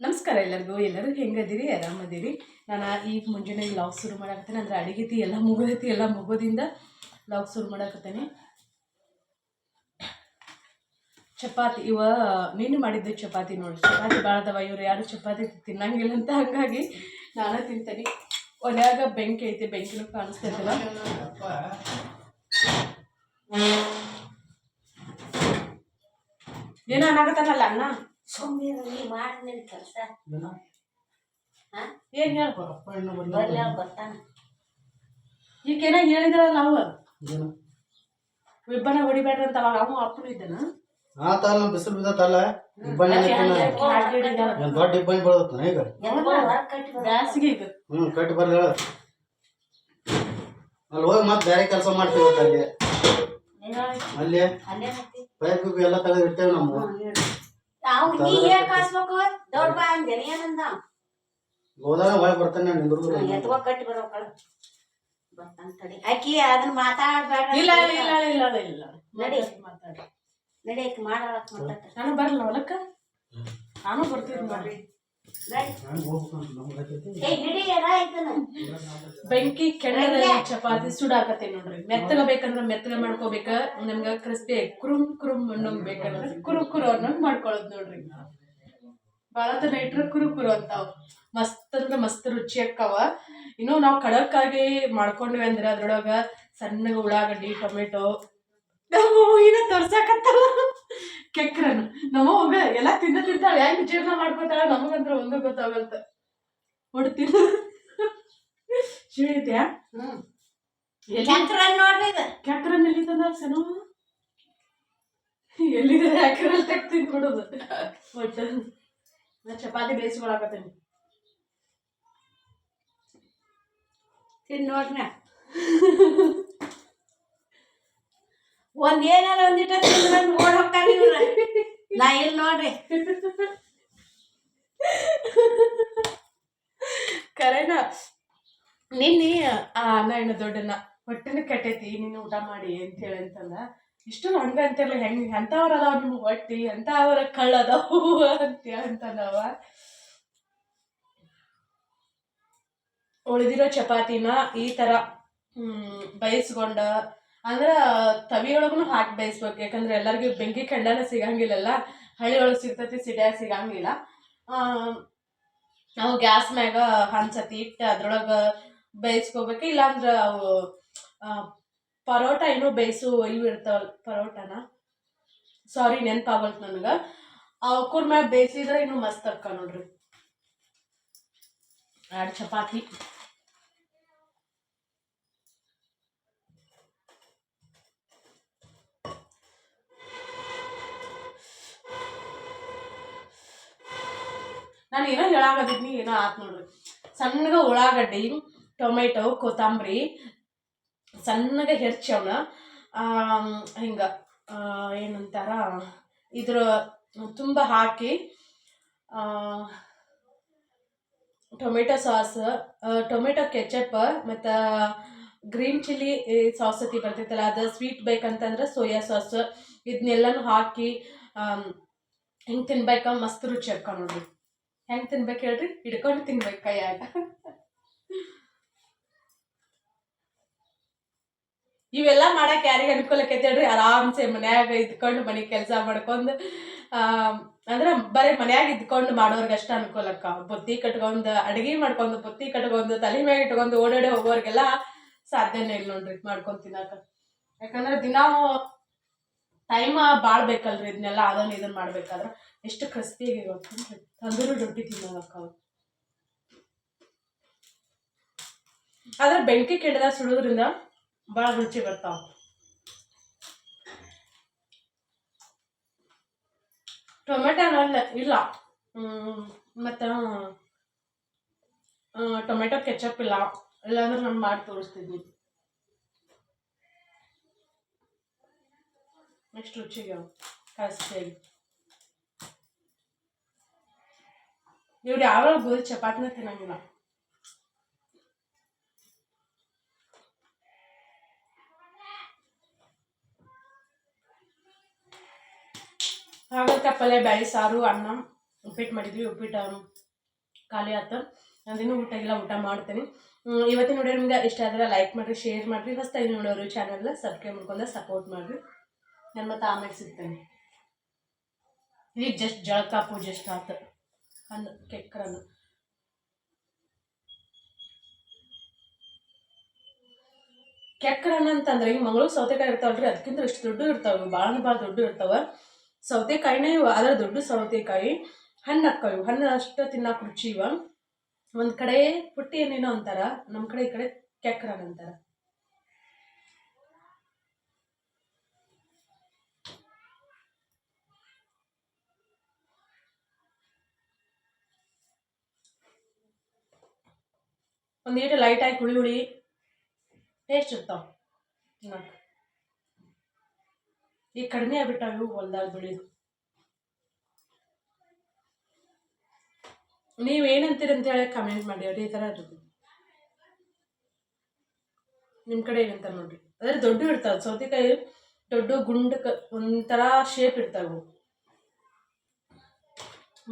ನಮಸ್ಕಾರ ಎಲ್ಲರೂ ಹೆಂಗದಿರಿ ಆರಾಮದಿರಿ. ನಾನು ಈಗ ಮುಂಜಾನೆ ವ್ಲಾಗ್ ಶುರು ಮಾಡಾಕತ್ತೇನೆ. ಅಂದರೆ ಅಡಿಗೆತಿ ಎಲ್ಲ ಮುಗೋದೈತಿ, ಎಲ್ಲ ಮುಗೋದಿಂದ ವ್ಲಾಗ್ ಶುರು ಮಾಡಾಕತ್ತೇನೆ. ಚಪಾತಿ ನೀನು ಮಾಡಿದ್ದೆ ಚಪಾತಿ ನೋಡಿ. ಚಪಾತಿ ಭಾಳದವ, ಇವ್ರು ಯಾರು ಚಪಾತಿ ತಿನ್ನಂಗಿಲ್ಲ ಅಂತ, ಹಾಗಾಗಿ ನಾನೇ ತಿಂತೇನೆ. ಒನ್ಯಾಗ ಬೆಂಕಿ ಐತಿ, ಬೆಂಕಿನೂ ಕಾಣಿಸ್ತೈತಲ್ಲ. ಏನೋ ಅನ್ನಾಗತ್ತಾನಲ್ಲ ಅಣ್ಣ. ಸುಮ್ಮನೆ ಮಾಡಿ ಕೆಲಸ ಏನು ಹೇಳ್ಕೊ ಬರ್ತಾನೆ. ಈಗೇನ ಹೇಳಿದ್ರಲ್ಲ ನಾವು ಇಬ್ಬನ ಹೊಡಿಬೇಡ್ರಿ ಅಂತ. ಅವಾಗ ಅವ ಅಪ್ಪನು ಇದ್ದಾನ ಆತಲ್ಲ ಬಿಸಿಲು ಬಿದ್ದತ್ತಲ್ಲ ದೊಡ್ಡ ಇಬ್ಬನಿ ಬೀಳತ್ತ ಈಗ ಬ್ಯಾಸಿಗೆ ಈಗ ಕಟ್ಟಿ ಬರ್ಲಿ ಅಲ್ಲಿ ಹೋಗಿ ಮತ್ತೆ ಬೇರೆ ಕೆಲಸ ಮಾಡ್ತೀವಿ. ಅಲ್ಲಿ ಪೈಪ್ ಎಲ್ಲ ತೆಗೆದು ಇರ್ತೇವೆ ನಮ್ಮ ಹೋದಾಗ ಒಳಗೆ ಬರ್ತಾನೆ ಎತ್ಕೋ ಕಟ್ಟಿ ಬರೋಕಳ ಬರ್ತಾನೆ. ಆಕಿ ಅದನ್ನ ಮಾತಾಡ್ಬೇಡ. ಇಲ್ಲ ಇಲ್ಲ ಇಲ್ಲ ಇಲ್ಲ ನಡಿ ನಡಿ ಆಕಿ ಮಾಡಾಳಕ್ ನಾನು ಬರಲ್ಲ ಹೊಲಕ್ಕ. ನಾನು ಬರ್ತೀನಿ ಬರ್ರಿ. ಬೆಂಕಿ ಕೆಂಡದಲ್ಲಿ ಚಪಾತಿ ಸುಡಾಕತ್ತೆ ನೋಡ್ರಿ. ಮೆತ್ತಗ ಬೇಕಂದ್ರೆ ಮೆತ್ತಗ ಮಾಡ್ಕೋಬೇಕ. ನಮ್ಗ ಕ್ರಿಸ್ಪಿ ಕುರುಮ್ ಕುರುಮ್ ಅನ್ನೋಂಗ್ ಬೇಕಂದ್ರೆ ಕುರು ಕುರು ಅನ್ನೋಂಗ್ ಮಾಡ್ಕೊಳ್ಳೋದು ನೋಡ್ರಿ. ಬಾಳ ತನ ಇಟ್ರೆ ಕುರು ಕುರು ಅಂತಾವ. ಮಸ್ತ್ ಅಂದ್ರೆ ಮಸ್ತ್ ರುಚಿ ಅಕ್ಕವ. ಇನ್ನು ನಾವು ಖಡಕ್ಕಾಗಿ ಮಾಡ್ಕೊಂಡ್ವಿ ಅಂದ್ರೆ ಅದ್ರೊಳಗ ಸಣ್ಣಗ ಉಳ್ಳಾಗಡ್ಡಿ, ಟೊಮೆಟೊ ಇನ್ನ ತೋರ್ಸಾಕತ್ತಲ್ಲ ಕೆಕ್ರನ್. ನಮ್ಮವಾಗ ಎಲ್ಲಾ ತಿಂತಾಳೆ, ಹೆಂಗ್ ಜೀರ್ಣ ಮಾಡ್ಕೊತಾಳ ನಮಗಂತ್ರ ಒಂದು ಗೊತ್ತಾಗಲ್ತ. ಹೊಡ್ತಿಲ್ಲ ಶಿಳಿತ್ಯಾ ಕ್ಯಾಕ್ರನ್ ಎಲ್ಲಿ ತಂದ ಸೆನೋ ಎಲ್ಲಿದೆ ಕ್ಯಾಕ್ರಲ್ ತೆಗ್ದು ಬಿಡೋದು. ಒಟ್ಟು ನಾ ಚಪಾತಿ ಬೇಯಿಸ್ಕೊಳಕತ್ತೀನಿ. ನೋಡ್ನ ಒಂದ್ ಏನಾರ ಒಂದಿಟ್ಟ ಓಡ್ ಹೋಗ್ತಾನೆ ನಾ ಇಲ್ಲಿ ನೋಡ್ರಿ. ಕರೆನ ನಿನ್ನೆ ಆ ಅನ್ನ ಇನ್ನು ದೊಡ್ಡನ್ನ ಹೊಟ್ಟೆನ ಕೆಟ್ಟೈತಿ, ನೀನು ಊಟ ಮಾಡಿ ಅಂತೇಳಿ ಅಂತಂದ. ಇಷ್ಟು ಹಂಗ ಅಂತಿರ್ಲಿ ಹೆಂಗ್ ಎಂತವ್ರ ಅದಾವ ನಿಮ್ಗೆ ಹೊಟ್ಟಿ, ಎಂತವ್ರ ಕಳ್ಳದಾವು ಅಂತೇಳಿ ಅಂತಂದವ. ಉಳಿದಿರೋ ಚಪಾತಿನ ಈ ತರ ಬೇಯಿಸ್ಕೊಂಡ ಅಂದ್ರ ತವಿಯೊಳಗೂ ಹಾಕಿ ಬೇಯಿಸ್ಬೇಕು. ಯಾಕಂದ್ರೆ ಎಲ್ಲರಿಗೂ ಬೆಂಕಿ ಕೆಂಡನ ಸಿಗಂಗಿಲ್ಲಲ್ಲ, ಹಳ್ಳಿ ಒಳಗೆ ಸಿಗ್ತೈತಿ, ಸಿಟಿಯಾಗ ಸಿಗಂಗಿಲ್ಲ. ನಾವು ಗ್ಯಾಸ್ ಮ್ಯಾಗ ಹಂಚತಿ ಇಟ್ಟು ಅದ್ರೊಳಗ ಬೇಯಿಸ್ಕೋಬೇಕು. ಇಲ್ಲಾಂದ್ರ ಅವು ಪರೋಟ ಏನೋ ಬೇಯಿಸು ಇವು ಇರ್ತಾವಲ್ಲ, ಪರೋಟನ ಸಾರಿ ನೆನ್ಪಾಗಲ್ತು ನನಗ. ಅವಕೂರ್ ಮ್ಯಾಗ ಬೇಯಿಸಿದ್ರೆ ಇನ್ನು ಮಸ್ತ್ ಅಕ್ಕ ನೋಡ್ರಿ. 2 ಚಪಾತಿ ನಾನು ಏನೋ ಹೇಳಾಕತ್ತಿದ್ನಿ, ಏನೋ ಆತ್ ನೋಡ್ರಿ. ಸಣ್ಣಗ ಉಳ್ಳಾಗಡ್ಡಿ, ಟೊಮೆಟೊ, ಕೊತ್ತಂಬರಿ ಸಣ್ಣಗೆ ಹೆಚ್ಚವನ ಹಿಂಗ ಏನಂತಾರ ಇದ್ರ ತುಂಬ ಹಾಕಿ, ಟೊಮೆಟೊ ಸಾಸ್, ಟೊಮೆಟೊ ಕೆಚಪ್ ಮತ್ತು ಗ್ರೀನ್ ಚಿಲ್ಲಿ ಸಾಸ್ ಅತಿ ಬರ್ತೈತಲ್ಲ, ಅದು ಸ್ವೀಟ್ ಬೇಕಂತಂದ್ರೆ ಸೋಯಾ ಸಾಸ್, ಇದನ್ನೆಲ್ಲನೂ ಹಾಕಿ ಹಿಂಗೆ ತಿನ್ಬೇಕ. ಮಸ್ತ್ ರುಚಿ ಅಕ್ಕ ನೋಡ್ರಿ. ಹೆಂಗೆ ತಿನ್ಬೇಕು ಹೇಳ್ರಿ? ಹಿಡ್ಕೊಂಡು ತಿನ್ಬೇಕು ಕೈಯಾಗ. ಇವೆಲ್ಲ ಮಾಡಕ್ಕೆ ಯಾರಿಗೆ ಅನುಕೂಲಕ್ಕೈತೆ ಹೇಳ್ರಿ? ಆರಾಮ್ಸೆ ಮನ್ಯಾಗ ಇದ್ಕೊಂಡು ಮನೆ ಕೆಲಸ ಮಾಡ್ಕೊಂಡು ಅಂದ್ರೆ ಬರೀ ಮನ್ಯಾಗ ಇದ್ಕೊಂಡು ಮಾಡೋರ್ಗೆ ಅಷ್ಟ ಅನುಕೂಲಕ್ಕ. ಬುತ್ತಿ ಕಟ್ಕೊಂಡು ಅಡುಗೆ ಮಾಡ್ಕೊಂಡು, ಬುತ್ತಿ ಕಟ್ಕೊಂಡು, ತಲೆ ಮ್ಯಾಗ ಇಟ್ಕೊಂಡು ಓಡಾಡಿ ಹೋಗೋರ್ಗೆಲ್ಲ ಸಾಧ್ಯನೇ ಇಲ್ಲ ನೋಡ್ರಿ ಮಾಡ್ಕೊಂಡು ತಿನ್ನಾಕ. ಯಾಕಂದ್ರೆ ದಿನಾ ಟೈಮ್ ಭಾಳ ಬೇಕಲ್ರಿ ಇದನ್ನೆಲ್ಲ ಅದನ್ನ ಇದನ್ನ ಮಾಡ್ಬೇಕಾದ್ರೆ. ಎಷ್ಟು ಕ್ರಿಸ್ಪಿಯಾಗಿ ಗೊತ್ತಂದ್ರಿ ತಂದೂರಿ ರೊಟ್ಟಿ ತಿನ್ನೋದಕ್ಕ. ಆದ್ರೆ ಬೆಂಕಿ ಕೆಡದಾಗ ಸುಡೋದ್ರಿಂದ ಭಾಳ ರುಚಿ ಬರ್ತಾವ. ಟೊಮೆಟೊನಲ್ಲ ಇಲ್ಲ, ಮತ್ತು ಟೊಮೆಟೊ ಕೆಚಪ್ ಇಲ್ಲ, ಇಲ್ಲಾಂದ್ರೆ ನಾನು ಮಾಡಿ ತೋರಿಸ್ತಿದ್ನಿ. ನೆಕ್ಸ್ಟ್ ರುಚಿಗೆ ಕಳಿಸ್ತೀವಿ. ಇವ್ರು ಯಾವಾಗ ಗೋಧಿ ಚಪಾತಿನ ತಿನ್ನಂಗಿಲ್ಲ. ಹಾಗಲಕಾಯಿ ಪಲ್ಯ, ಬ್ಯಾಳಿ ಸಾರು, ಅನ್ನ ಉಪ್ಪಿಟ್ಟು ಮಾಡಿದ್ವಿ. ಉಪ್ಪಿಟ್ಟು ಖಾಲಿ ಆಯ್ತು. ನಾನಿನ್ನೂ ಊಟ ಮಾಡ್ತೀನಿ. ಇವತ್ತಿನ ವಿಡಿಯೋ ನಿಮ್ಗೆ ಇಷ್ಟ ಆದರೆ ಲೈಕ್ ಮಾಡಿರಿ, ಶೇರ್ ಮಾಡಿರಿ. ಹೊಸ್ತಾಗಿ ನೋಡೋರು ಚಾನಲ್ನ ಸಬ್ಸ್ಕ್ರೈಬ್ ಮಾಡ್ಕೊಂಡು ಸಪೋರ್ಟ್ ಮಾಡಿರಿ. ನಾನು ಮತ್ತೆ ಆಮೇಲೆ ಸಿಗ್ತೇನೆ. ಈಗ ಜಸ್ಟ್ ಜಳಕ ಪೂಜೆ ಸ್ಟಾರ್ಟ್. ಹಣ್ಣು ಕೆಕ್ಕರನ್ನು ಕೆಕ್ಕರನ್ನ ಅಂತಂದ್ರೆ ಈಗ ಮಂಗಳೂರು ಸೌತೆಕಾಯಿ ಇರ್ತಾವಲ್ರಿ, ಅದಕ್ಕಿಂತ ಇಷ್ಟು ದೊಡ್ಡ ಇರ್ತಾವೆ, ಭಾಳ ದೊಡ್ಡ ಇರ್ತಾವ ಸೌತೆಕಾಯಿನೇ. ಅದರ ದೊಡ್ಡ ಸೌತೆಕಾಯಿ ಹಣ್ಣು ಹಾಕ್ತಾವೆ. ಹಣ್ಣು ಅಷ್ಟು ತಿನ್ನಕ್ಕೆ ರುಚಿ ಇವ. ಒಂದು ಕಡೆ ಪುಟ್ಟಿ ಏನೇನೋ ಅಂತಾರ, ನಮ್ಮ ಕಡೆ ಈ ಕಡೆ ಕೆಕ್ಕರನ್ ಅಂತಾರ. ಒಂದೀಟು ಲೈಟಾಗಿ ಹುಳಿ ಟೇಸ್ಟ್ ಇರ್ತಾವ ತಿನ್ನಕ್ಕೆ. ಈಗ ಕಡಿಮೆ ಆಗ್ಬಿಟ್ಟಾವು ಹೊಲ್ದಾಗ ಬೆಳೆಯೋದು. ನೀವೇನಂತೀರಿ ಅಂತ ಹೇಳಿ ಕಮೆಂಟ್ ಮಾಡಿ. ಅವ್ರಿ ಈ ಥರ ಇರ್ತದೆ. ನಿಮ್ಮ ಕಡೆ ಏನಂತ ನೋಡ್ರಿ. ಅದ್ರ ದೊಡ್ಡ ಇರ್ತಾವೆ ಸೌತೆಕಾಯಿ, ದೊಡ್ಡ ಗುಂಡಕ್ಕೆ ಒಂಥರ ಶೇಪ್ ಇರ್ತಾವೆ.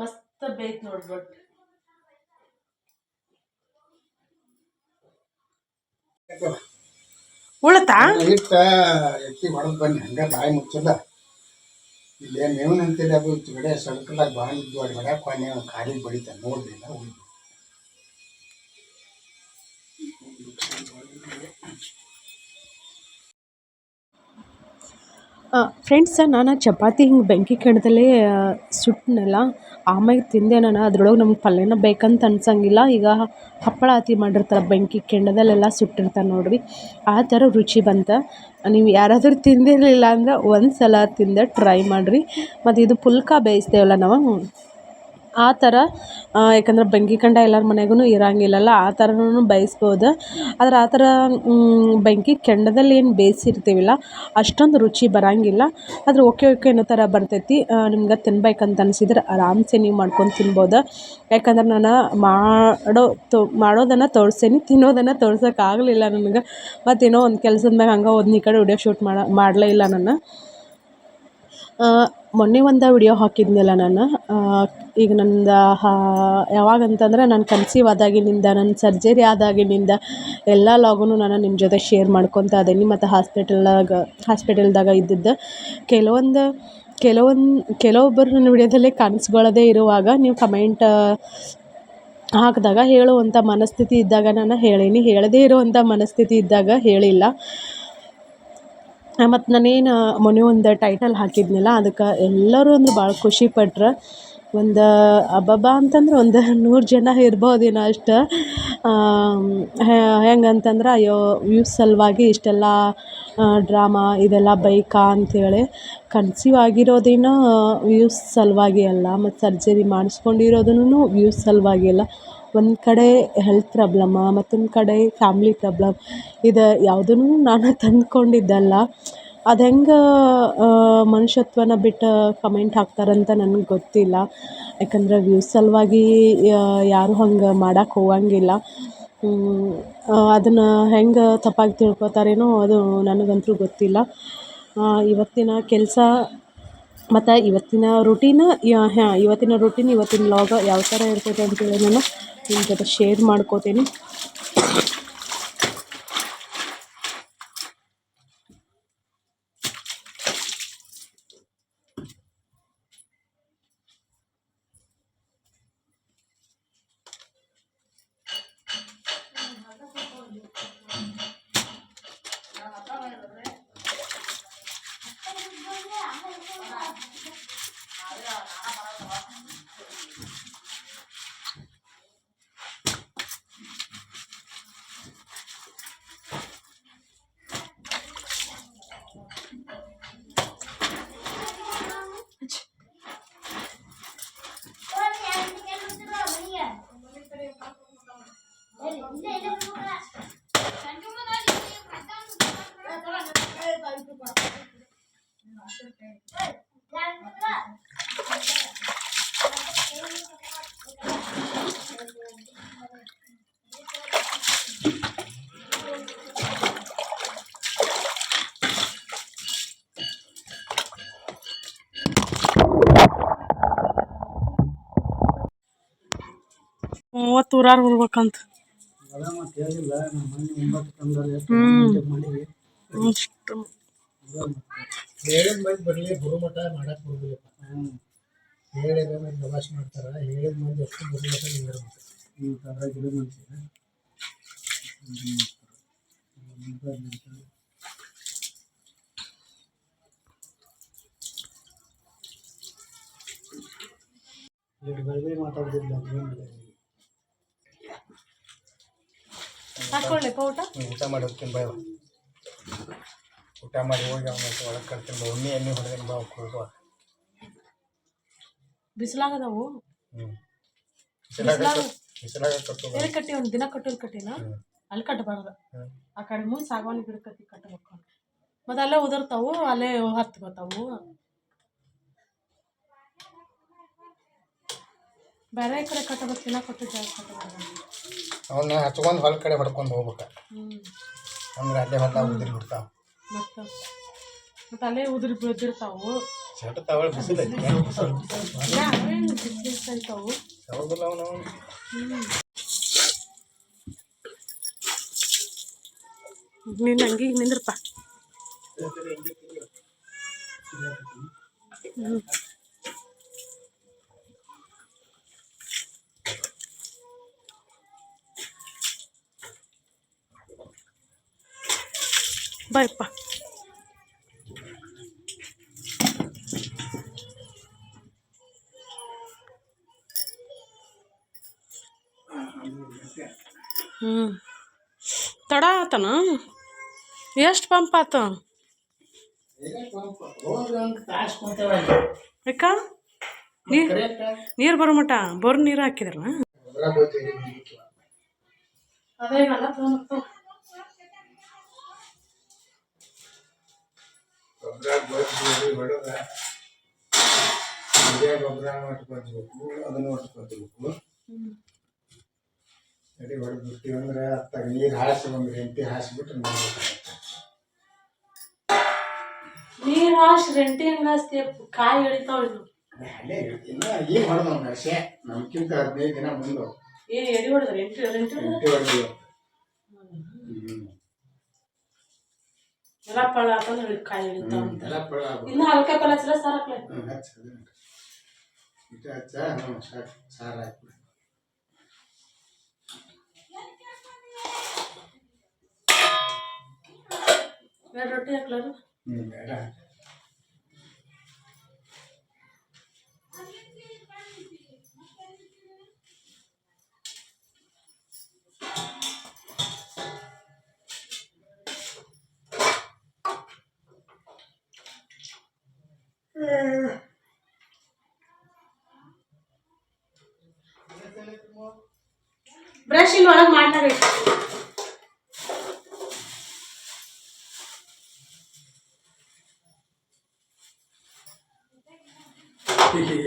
ಮಸ್ತ್ ಬೇಯ್ತು ನೋಡ್ರಿ. ಬಟ್ ಉಳತಾ ಹಿಟ್ಟ ಎತ್ತಿ ಹೊಡೆದು ಬನ್ನಿ. ಹಂಗೆ ಬಾಯಿ ಮುಚ್ಚಲ್ಲ. ಇಲ್ಲೇ ಮೇವಿನ ಅಂತೇಳಿ ಅದು ಕಡೆ ಸಡ್ಕಲಾಗ ಬಾಯಿ ಇದ್ದು ಅಲ್ಲಿ ಹೊಡ್ಯಾಕ ನೀವು ಖಾಲಿ ಬಡಿತ ನೋಡ್ಲಿಲ್ಲ. ಉಳಿದು ಫ್ರೆಂಡ್ಸ್, ನಾನು ಚಪಾತಿ ಹಿಂಗೆ ಬೆಂಕಿ ಕೆಣದಲ್ಲೇ ಸುಟ್ಟನಲ್ಲ, ಆಮೇಲೆ ತಿಂದೆ ನಾನು. ಅದ್ರೊಳಗೆ ನಮ್ಗೆ ಪಲ್ಯನ ಬೇಕಂತ ಅನ್ಸಂಗಿಲ್ಲ. ಈಗ ಹಪ್ಪಳ ಆತಿ ಮಾಡಿರ್ತಾರೆ ಬೆಂಕಿ ಕೆಂಡದಲ್ಲೆಲ್ಲ ಸುಟ್ಟಿರ್ತಾರೆ ನೋಡ್ರಿ, ಆ ಥರ ರುಚಿ ಬಂತು. ನೀವು ಯಾರಾದರೂ ತಿಂದಿರಲಿಲ್ಲ ಅಂದ್ರೆ ಒಂದು ಸಲ ತಿಂದು ಟ್ರೈ ಮಾಡಿರಿ. ಮತ್ತು ಇದು ಪುಲ್ಕ ಬೇಯಿಸ್ತೇವಲ್ಲ ನಾವು, ಆ ಥರ. ಯಾಕಂದ್ರೆ ಬೆಂಕಿ ಕೆಂಡ ಎಲ್ಲರ ಮನೆಗೂ ಇರೋಂಗಿಲ್ಲಲ್ಲ, ಆ ಥರನೂ ಬೇಯಿಸ್ಬೋದು. ಆದ್ರೆ ಆ ಥರ ಬೆಂಕಿ ಕೆಂಡದಲ್ಲಿ ಏನು ಬೇಯಿಸಿರ್ತೀವಿಲ್ಲ ಅಷ್ಟೊಂದು ರುಚಿ ಬರೋಂಗಿಲ್ಲ. ಆದ್ರೆ ಓಕೆ ಅನ್ನೋ ಥರ ಬರ್ತೈತಿ. ನಿಮ್ಗೆ ತಿನ್ಬೇಕಂತ ಅನಿಸಿದ್ರೆ ಆರಾಮ್ಸೆ ನೀವು ಮಾಡ್ಕೊಂಡು ತಿನ್ಬೋದು. ಯಾಕಂದ್ರೆ ನಾನು ಮಾಡೋದನ್ನು ತೋರಿಸೇನಿ, ತಿನ್ನೋದನ್ನು ತೋರ್ಸೋಕ್ಕಾಗಲಿಲ್ಲ ನನಗೆ. ಮತ್ತೇನೋ ಒಂದು ಕೆಲಸದ ಮ್ಯಾಗ ಹಂಗೆ ಈ ಕಡೆ ವಿಡಿಯೋ ಶೂಟ್ ಮಾಡಲೇ ಇಲ್ಲ ನಾನು. ಮೊನ್ನೆ ಒಂದು ವಿಡಿಯೋ ಹಾಕಿದ್ನಲ್ಲ ನಾನು. ಈಗ ನಂದು ಯಾವಾಗಂತಂದ್ರೆ ನಾನು ಕನ್ಸೀವ್ ಆದಾಗಿನಿಂದ, ನನ್ನ ಸರ್ಜರಿ ಆದಾಗಿನಿಂದ ಎಲ್ಲ ಲಾಗು ನಾನು ನಿಮ್ಮ ಜೊತೆ ಶೇರ್ ಮಾಡ್ಕೊತಾ ಇದ್ದೀನಿ. ಮತ್ತು ಹಾಸ್ಪಿಟಲ್ದಾಗ ಇದ್ದಿದ್ದು ಕೆಲವೊಬ್ಬರು ನನ್ನ ವಿಡಿಯೋದಲ್ಲೇ ಕಾಣಿಸ್ಕೊಳ್ಳೋದೇ ಇರುವಾಗ ನೀವು ಕಮೆಂಟ್ ಹಾಕಿದಾಗ ಹೇಳುವಂಥ ಮನಸ್ಥಿತಿ ಇದ್ದಾಗ ನಾನು ಹೇಳೀನಿ, ಹೇಳದೇ ಇರುವಂಥ ಮನಸ್ಥಿತಿ ಇದ್ದಾಗ ಹೇಳಿಲ್ಲ. ಮತ್ತು ನಾನೇನು ಮೊನ್ನೆ ಒಂದು ಟೈಟಲ್ ಹಾಕಿದ್ನಲ್ಲ, ಅದಕ್ಕೆ ಎಲ್ಲರೂ ಅಂದ್ರೆ ಭಾಳ ಖುಷಿಪಟ್ರು. ಒಂದು ಅಬ್ಬಬ್ಬಾ ಅಂತಂದ್ರೆ ಒಂದು 100 ಜನ ಇರ್ಬೋದೇನೋ ಅಷ್ಟು. ಹೆಂಗಂತಂದ್ರೆ ಅಯ್ಯೋ ವ್ಯೂಸ್ ಸಲುವಾಗಿ ಇಷ್ಟೆಲ್ಲ ಡ್ರಾಮಾ ಇದೆಲ್ಲ ಬೇಕಾ ಅಂಥೇಳಿ. ಕನ್ಸೀವ್ ಆಗಿರೋದೇನೋ ವ್ಯೂಸ್ ಸಲುವಾಗಿ ಅಲ್ಲ, ಮತ್ತು ಸರ್ಜರಿ ಮಾಡಿಸ್ಕೊಂಡಿರೋದೂ ವ್ಯೂಸ್ ಸಲುವಾಗಿ ಅಲ್ಲ. ಒಂದು ಕಡೆ ಹೆಲ್ತ್ ಪ್ರಾಬ್ಲಮ್ಮ, ಮತ್ತೊಂದು ಕಡೆ ಫ್ಯಾಮ್ಲಿ ಪ್ರಾಬ್ಲಮ್. ಇದು ಯಾವುದೂ ನಾನು ತಂದುಕೊಂಡಿದ್ದಲ್ಲ. ಅದು ಹೆಂಗೆ ಮನುಷ್ಯತ್ವನ ಬಿಟ್ಟು ಕಮೆಂಟ್ ಹಾಕ್ತಾರಂತ ನನಗೆ ಗೊತ್ತಿಲ್ಲ. ಯಾಕಂದ್ರೆ ವ್ಯೂಸ್ ಸಲುವಾಗಿ ಯಾರೂ ಹಂಗೆ ಮಾಡೋಕ್ಕೆ ಹೋಗಂಗಿಲ್ಲ. ಅದನ್ನು ಹೆಂಗೆ ತಪ್ಪಾಗಿ ತಿಳ್ಕೊತಾರೇನೋ ಅದು ನನಗಂತೂ ಗೊತ್ತಿಲ್ಲ. ಇವತ್ತಿನ ಕೆಲಸ ಮತ್ತು ಇವತ್ತಿನ ರೂಟೀನ್, ಇವತ್ತಿನ ವ್ಲಾಗ್ ಯಾವ ಥರ ಇರ್ತೈತೆ ಅಂತೇಳಿ ನಾನು ನಿಮ್ಮ ಜೊತೆ ಶೇರ್ ಮಾಡ್ಕೋತೀನಿ. 30 ಊರಾರು ಹೋಗ್ಬೇಕಂತ. ಅಷ್ಟು ಹೇಳಿದ ಮಂದಿ ಬರಲಿ ಗುರುಮಠ ಮಾಡಕ್ಕೆ ಬರೋದಿಲ್ಲ. ಹೇಳಿದ ಮಂದಿ ನಮಾಜ್ ಮಾಡ್ತಾರ, ಹೇಳಿದ ಮಂದಿ ಎಷ್ಟು ಗುರುಮಠ ನಿಂದಿರ್ಬೇಕು. ನೀವು ಅದ್ರಾಗ ಗಿಡ ಮಾಡ್ತೀರ. ಮಾತಾಡ್ತಿದ್ಲ ಹಾಕೊಳ್ಳಿ ಊಟ. ಊಟ ಮಾಡಿ ಹೋಗ್ತೀನಿ ಬಾಯ್. ಊಟ ಮಾಡಿ ಹೋಗಿ ಅವನ ಒಳಗೆ ಕರ್ತೀನಿ ಬಾ. ಎಣ್ಣೆ ಹೊಡೆದಿನ ಬಾ ಹೋಗುವ. ಬಿಸಿಲಾಗದವು. ಬಿಸಿಲಾಗ ಕಟ್ಟು ಎಲ್ಲಿ ಕಟ್ಟಿ ಒಂದು ದಿನ ಕಟ್ಟೋದು ಕಟ್ಟಿನ ಅಲ್ಲಿ ಕಟ್ಟಬಾರ್ದು. ಆ ಕಡೆ ಮುಂದೆ ಸಾಗವಾನಿ ಗಿಡ ಕಟ್ಟಿ ಕಟ್ಟಬೇಕು. ಮತ್ತೆ ಅಲ್ಲೇ ಉದುರ್ತಾವು, ಅಲ್ಲೇ ಹತ್ತು ಬರ್ತಾವು. ಬೇರೆ ಕಡೆ ಕಟ್ಟಬೇಕು, ದಿನ ಕಟ್ಟು ಜಾಗ ಕಟ್ಟಬಾರ್ದು. ಅವನ್ನ ಹಚ್ಕೊಂಡು ಹೊಲ ಕಡೆ ಹೊಡ್ಕೊಂಡು ಹೋಗ್ಬೇಕು. ಅಂದ್ರೆ ಅಲ್ಲೇ ಹೊಲ ಉದುರಿ ಬಿಡ್ತಾವ. ಮತ್ತೆ ಅಲ್ಲೇ ಉದುರಿ ಬಿದ್ದಿರ್ತಾವು. ಸೆಟ್ತಾವಳು ಬಿಸಿಲು ಐತಾವು. ಯಾವಾಗಲ್ಲ ಅವನು ನೀನು ಹಂಗೆ ನಿಂದ್ರಪ್ಪ. ಬಾಯಪ್ಪ. ತಡ ಆತನ. ಎಷ್ಟು ಪಂಪ್ ಆತ ಯಾಕ? ನೀರು ಬರೋ ಮಟ ಬೋರ್ ನೀರು ಹಾಕಿದ್ರಲ್ಲ. ಗೊಬ್ಬರ ಹೊಟ್ಕೊಳ್ಬೇಕು, ಅದನ್ನು ಹೊಟ್ಕೊಳ್ಬೇಕು. ಎಡೆ ಹೊಡೆದು ಬಿಡ್ತೀವಿ ಅಂದ್ರೆ ಅತ್ತಾಗ ನೀರು ಹಾಸಿ ಒಂದು ರೆಂಟಿ ಹಾಸಿಬಿಟ್ರೆ ನೀರು ಹಾಸಿ ರೆಂಟಿ ಹೆಂಗೆ ಹಾಸ್ತಿ? ಕಾಯಿ ಎಳಿತಾವ. ಅಲ್ಲೇ ಇನ್ನು ಈಗ ಹೊಡೆದ ಒಂದು ವರ್ಷ ನಮ್ಗಿಂತ 15 ದಿನ ಮುಂದೆ ಏನು ಎಡಿ ಹೊಡೆದ ರೆಂಟಿ ಹೊಡೆದು ಎಲ್ಲ ಪಳ ಹಾಕೊಂಡ್ರೆ ಕಾಯಿ ಎಳಿತಾವ. ಇನ್ನು ಹಲ್ಕ ಪಲ ಹಚ್ಚಲ ಸಾರ್ ಹಾಕ್ಲ. ಹಚ್ಚ ಸಾರು ಹಾಕ್ಬಿಡ. ಎರಡು ರೊಟ್ಟಿ ಹಾಕ್ಲಾರು. ಬೇಡ. ಬ್ರಷ್ ಇಲ್ಲಿ ಒಳಗೆ ಮಾಡ್ತಾರೆ.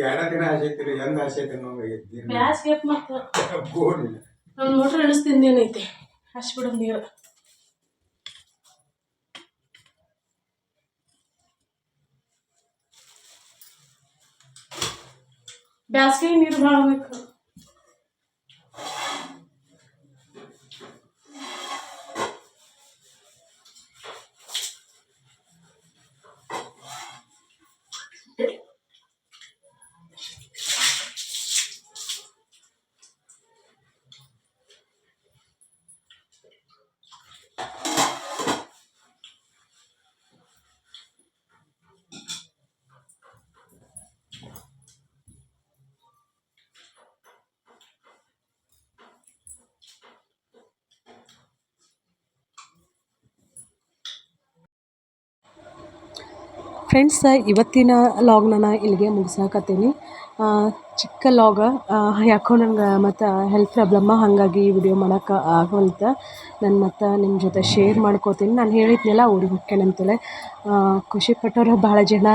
ಎರಡು ದಿನ ಹಸೈತಿರಿ, ಎಂದ ಹಸೈತಿ ಬ್ಯಾಸ್ಗೆ ಮತ್ತು ನಾನು ಮೋಟ್ರ್ ಇಳಿಸ್ತೀನಿ. ಏನೈತೆ ಹಸಿ ಬಿಡೋದು ನೀರು. ಬ್ಯಾಸ್ಗೆ ನೀರು ಭಾಳ ಬೇಕು. ಫ್ರೆಂಡ್ಸ್, ಇವತ್ತಿನ ಲಾಗ್ನ ಇಲ್ಲಿಗೆ ಮುಗಿಸಾಕತ್ತೀನಿ. ಚಿಕ್ಕ ಲಾಗ, ಯಾಕೋ ನಂಗೆ ಮತ್ತು ಹೆಲ್ತ್ ಪ್ರಾಬ್ಲಮ್ಮ, ಹಾಗಾಗಿ ಈ ವಿಡಿಯೋ ಮಾಡೋಕೆ ಆಗವಲ್ತು. ನಾನು ಮತ್ತು ನಿಮ್ಮ ಜೊತೆ ಶೇರ್ ಮಾಡ್ಕೋತೀನಿ. ನಾನು ಹೇಳಿದ್ನಲ್ಲ ಊರಿಗೆ ಹೋಗ್ತೇನಂತೇಳಿ. ಖುಷಿಪಟ್ಟವ್ರು ಭಾಳ ಜನ,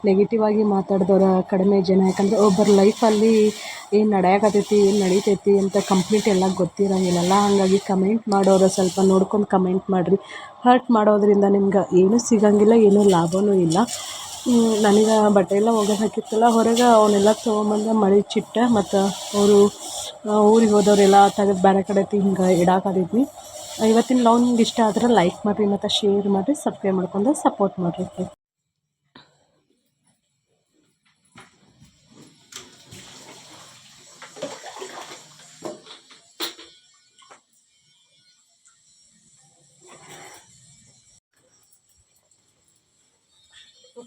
ನೆಗೆಟಿವ್ ಆಗಿ ಮಾತಾಡಿದವ್ರು ಕಡಿಮೆ ಜನ. ಯಾಕಂದರೆ ಒಬ್ಬರ ಲೈಫಲ್ಲಿ ಏನು ನಡೆಯಕತ್ತೈತಿ, ಏನು ನಡೀತೈತಿ ಅಂತ ಕಂಪ್ಲೀಟ್ ಎಲ್ಲ ಗೊತ್ತಿರೋಂಗಿಲ್ಲಲ್ಲ. ಹಾಗಾಗಿ ಕಮೆಂಟ್ ಮಾಡೋರು ಸ್ವಲ್ಪ ನೋಡ್ಕೊಂಡು ಕಮೆಂಟ್ ಮಾಡಿರಿ. ಹರ್ಟ್ ಮಾಡೋದ್ರಿಂದ ನಿಮ್ಗೆ ಏನೂ ಸಿಗೋಂಗಿಲ್ಲ, ಏನೂ ಲಾಭವೂ ಇಲ್ಲ. ನನಗೆ ಬಟ್ಟೆ ಎಲ್ಲ ಒಗೆದು ಹಾಕಿತ್ತಲ್ಲ ಹೊರಗೆ ಅವನ್ನೆಲ್ಲ ತೊಗೊಂಬಂದು ಮಳೆ ಚಿಟ್ಟ ಮತ್ತು ಅವರು ಊರಿಗೆ ಹೋದವರೆಲ್ಲ ತೆಗೆದು ಬೇರೆ ಕಡೆ ಹಿಂಗೆ ಇಡಾಕತ್ತಿದ್ವಿ. ಇವತ್ತಿನ ವ್ಲಾಗ್ ನಿಮ್ಗೆ ಇಷ್ಟ ಆದ್ರೆ ಲೈಕ್ ಮಾಡಿರಿ ಮತ್ತು ಶೇರ್ ಮಾಡಿರಿ, ಸಬ್ಸ್ಕ್ರೈಬ್ ಮಾಡ್ಕೊಂಡು ಸಪೋರ್ಟ್ ಮಾಡಿರಿ.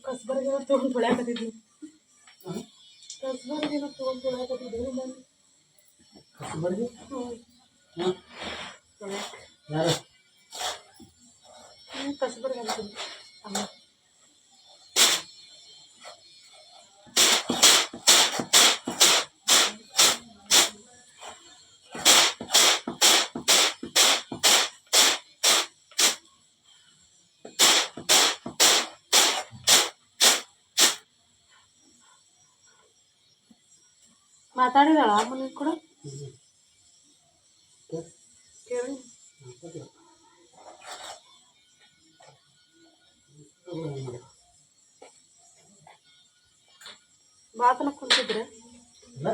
ಕಸ್ಬರ್ಗೆ ತೊಗೊಂಡು ತೊಳ್ಯಾಕತ್ತಿದ್ವಿ. ಕಸ್ಬರ್ಗೆ ತೊಗೊಂಡು ತೊಳ್ಯಾಕತ್ತಿದ್ವಿ ಕಸ್ಬರ್ಗಿ ಯಾರು ಕಸ್ಬರ್ಗೆ ಅಂತೀನಿ. ಮಾತಾಡಿದಾಳ ಅಮ್ಮನಿಗೆ ಕೂಡ ಕೇಳಿ ಬಾತನ ಕುಂತಿದ್ರೆ ಇಲ್ಲ